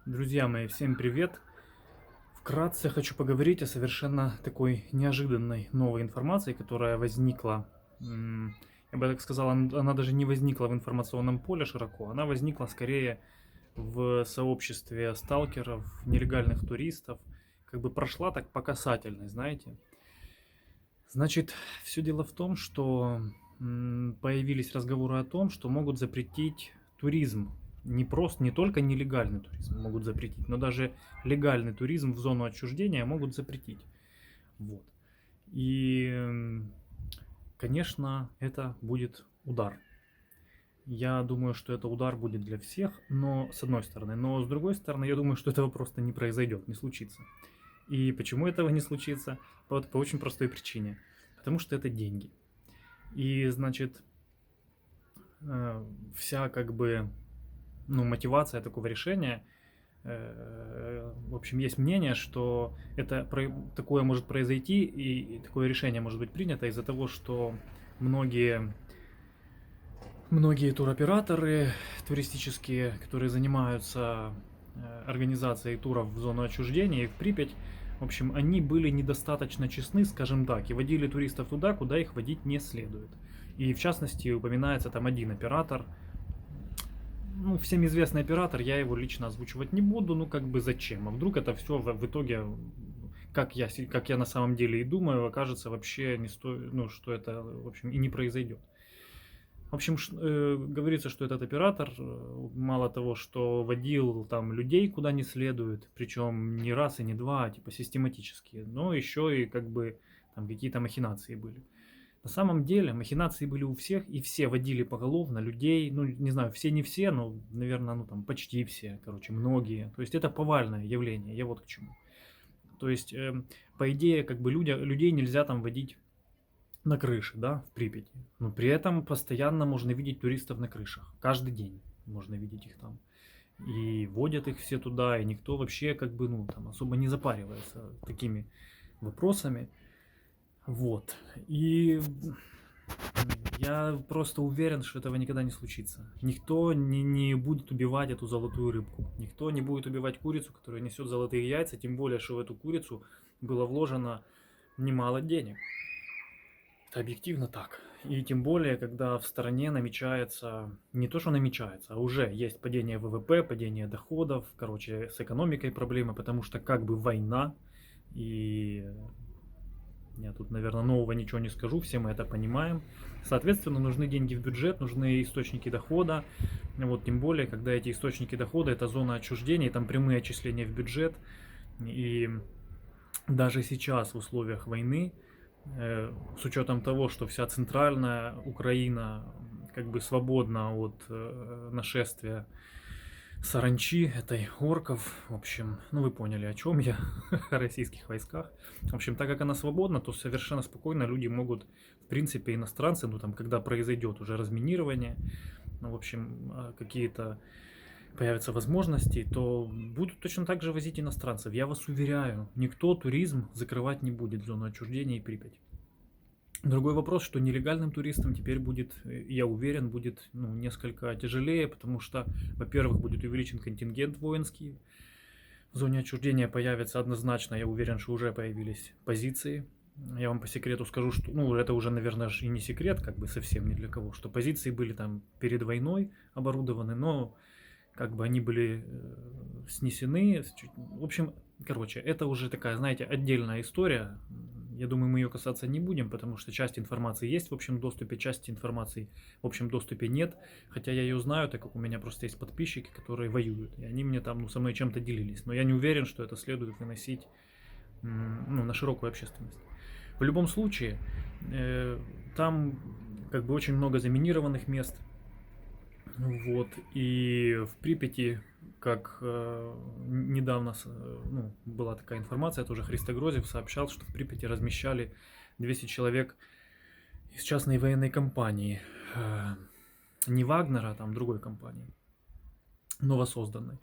Друзья мои, всем привет! Вкратце хочу поговорить о совершенно такой неожиданной новой информации, которая возникла, я бы так сказал, она даже не возникла в информационном поле широко, она возникла скорее в сообществе сталкеров, нелегальных туристов, как бы прошла так по касательной, знаете. Значит, все дело в том, что появились разговоры о том, что могут запретить туризм. Не только нелегальный туризм могут запретить, но даже легальный туризм в зону отчуждения могут запретить. Вот. И, конечно, это будет удар. Я думаю, что это удар будет для всех, но с одной стороны. Но с другой стороны, я думаю, что этого просто не произойдет, не случится. И почему этого не случится? Вот по очень простой причине. Потому что это деньги. И, значит, вся как бы, ну, мотивация такого решения, в общем, есть мнение, что такое может произойти, и такое решение может быть принято из-за того, что многие туроператоры туристические, которые занимаются организацией туров в зону отчуждения и в Припять, в общем, они были недостаточно честны, скажем так, и водили туристов туда, куда их водить не следует. И в частности упоминается там один оператор, ну, всем известный оператор, я его лично озвучивать не буду, ну, как бы зачем? А вдруг это все в итоге, как я на самом деле и думаю, окажется вообще не стоит, ну, что это, в общем, и не произойдет. В общем, говорится, что этот оператор, мало того, что водил там людей куда не следует, причем не раз и не два, а типа систематически, но еще и как бы там какие-то махинации были. На самом деле махинации были у всех, и все водили поголовно людей, ну, не знаю, все не все, но, наверное, ну, там почти все, короче, многие. То есть это повальное явление, я вот к чему. То есть, по идее, как бы людей нельзя там водить на крыше, да, в Припяти. Но при этом постоянно можно видеть туристов на крышах. Каждый день можно видеть их там. И водят их все туда, и никто вообще как бы, ну, там особо не запаривается такими вопросами. Вот. И я просто уверен, что этого никогда не случится. Никто не будет убивать эту золотую рыбку. Никто не будет убивать курицу, которая несет золотые яйца, тем более, что в эту курицу было вложено немало денег. Это объективно так. И тем более, когда в стране намечается, не то что намечается, а уже есть падение ВВП, падение доходов, короче, с экономикой проблемы, потому что как бы война, и я тут, наверное, нового ничего не скажу, все мы это понимаем. Соответственно, нужны деньги в бюджет, нужны источники дохода. Вот тем более, когда эти источники дохода это зона отчуждения, там прямые отчисления в бюджет. И даже сейчас в условиях войны, с учетом того, что вся центральная Украина как бы свободна от нашествия саранчи, этой орков, в общем, ну вы поняли, о чем я, о российских войсках. В общем, так как она свободна, то совершенно спокойно люди могут, в принципе, иностранцы, ну там, когда произойдет уже разминирование, ну, в общем, какие-то появятся возможности, то будут точно так же возить иностранцев. Я вас уверяю, никто туризм закрывать не будет, зону отчуждения и Припять. Другой вопрос, что нелегальным туристам теперь будет, я уверен, будет несколько тяжелее, потому что, во-первых, будет увеличен контингент воинский, в зоне отчуждения появятся однозначно, я уверен, что уже появились позиции. Я вам по секрету скажу, что, ну, это уже, наверное, и не секрет, как бы совсем ни для кого, что позиции были там перед войной оборудованы, но как бы они были снесены. В общем, короче, это уже такая, знаете, отдельная история. Я думаю, мы ее касаться не будем, потому что часть информации есть в общем доступе, часть информации в общем доступе нет. Хотя я ее знаю, так как у меня просто есть подписчики, которые воюют. И они мне там со мной чем-то делились. Но я не уверен, что это следует выносить на широкую общественность. В любом случае, там как бы очень много заминированных мест. Вот, и в Припяти, как недавно была такая информация, тоже Христогрозев сообщал, что в Припяти размещали 200 человек из частной военной компании, не Вагнера, а там другой компании, новосозданной.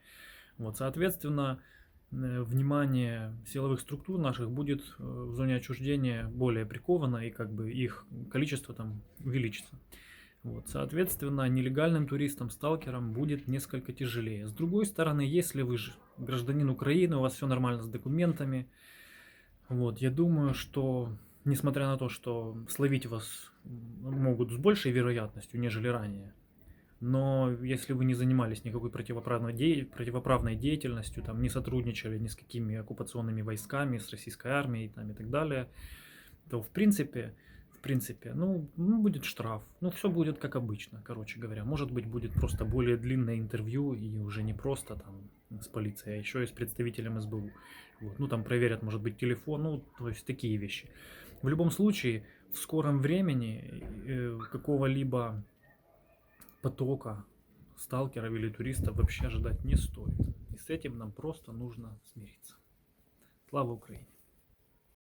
Вот, соответственно, внимание силовых структур наших будет в зоне отчуждения более приковано, и как бы их количество там увеличится. Вот, соответственно, нелегальным туристам, сталкерам будет несколько тяжелее. С другой стороны, если вы же гражданин Украины, у вас все нормально с документами, вот, я думаю, что, несмотря на то, что словить вас могут с большей вероятностью, нежели ранее, но если вы не занимались никакой противоправной деятельностью, там, не сотрудничали ни с какими оккупационными войсками, с российской армией там, и так далее, то в принципе, ну, будет штраф. Ну, все будет как обычно, короче говоря. Может быть, будет просто более длинное интервью, и уже не просто там с полицией, а еще и с представителем СБУ. Вот. Ну, там проверят, может быть, телефон, ну, то есть такие вещи. В любом случае, в скором времени какого-либо потока сталкеров или туристов вообще ожидать не стоит. И с этим нам просто нужно смириться. Слава Украине!